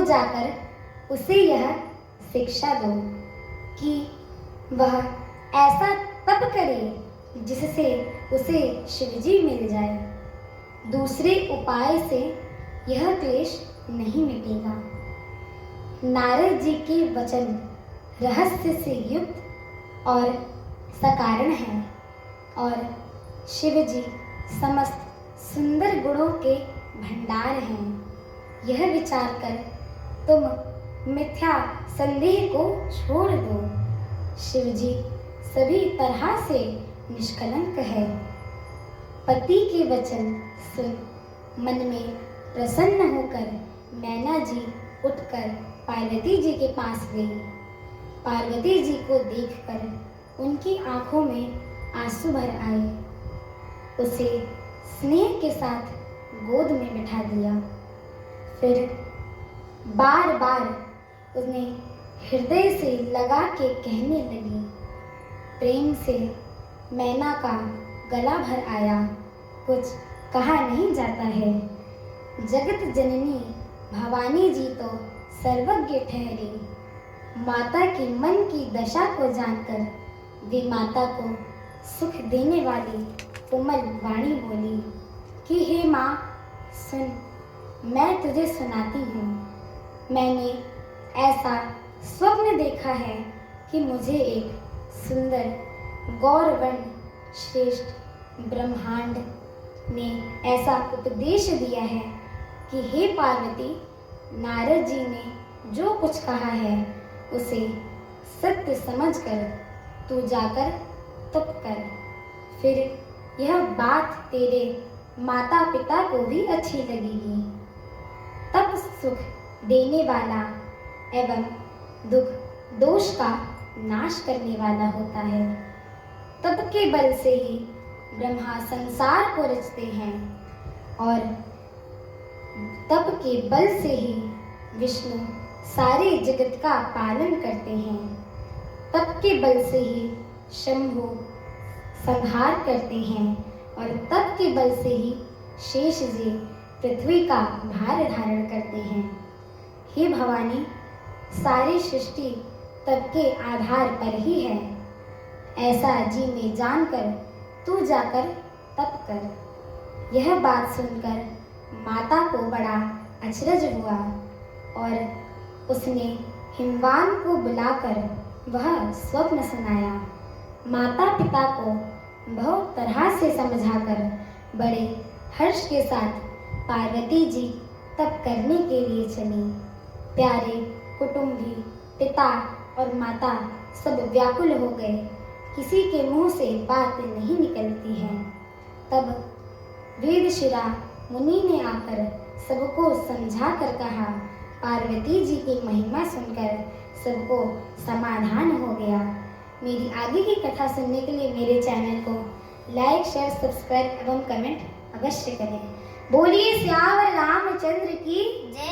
जाकर उसे यह शिक्षा दो कि वह ऐसा तप करे जिससे उसे शिवजी मिल जाए। दूसरे उपाय से यह क्लेश नहीं मिटेगा। नारद जी के वचन रहस्य से युक्त और सकारण हैं और शिव जी समस्त सुंदर गुणों के भंडार हैं। यह विचार कर तुम मिथ्या संदेह को छोड़ दो। शिव जी सभी तरह से निष्कलंक है। पति के वचन सुन मन में प्रसन्न होकर मैना जी उठकर पार्वती जी के पास गई। पार्वती जी को देखकर उनकी आंखों में आंसू भर आए। उसे स्नेह के साथ गोद में बिठा दिया। फिर बार बार उन्हें हृदय से लगा के कहने लगी। प्रेम से मैना का गला भर आया, कुछ कहा नहीं जाता है। जगत जननी भवानी जी तो सर्वज्ञ ठहरी। माता की मन की दशा को जानकर वे माता को सुख देने वाली कोमल वाणी बोली कि हे माँ सुन, मैं तुझे सुनाती हूँ। मैंने ऐसा स्वप्न देखा है कि मुझे एक सुंदर गौरवर्ण श्रेष्ठ ब्रह्मांड ने ऐसा उपदेश दिया है कि हे पार्वती, नारद जी ने जो कुछ कहा है उसे सत्य समझकर तू जाकर तप कर। फिर यह बात तेरे माता पिता को भी अच्छी लगेगी। तप सुख देने वाला एवं दुख दोष का नाश करने वाला होता है। तप के बल से ही ब्रह्मा संसार को रचते हैं और तप के बल से ही विष्णु सारे जगत का पालन करते हैं। तप के बल से ही शंभु संहार करते हैं और तप के बल से ही शेष जी पृथ्वी का भार धारण करते हैं। हे भवानी, सारी सृष्टि तप के आधार पर ही है। ऐसा जी में जानकर तू जाकर तप कर। यह बात सुनकर माता को बड़ा अचरज हुआ और उसने हिमवान को बुलाकर वह स्वप्न सुनाया। माता पिता को बहुत तरह से समझाकर बड़े हर्ष के साथ पार्वती जी तप करने के लिए चली। प्यारे कुटुंबी पिता और माता सब व्याकुल हो गए। किसी के मुंह से बात नहीं निकलती है। तब वेदशिरा मुनि ने आकर सबको समझा कर कहा। पार्वती जी की महिमा सुनकर सबको समाधान हो गया। मेरी आगे की कथा सुनने के लिए मेरे चैनल को लाइक, शेयर, सब्सक्राइब एवं कमेंट अवश्य करें। बोलिए सियावर रामचंद्र की जय।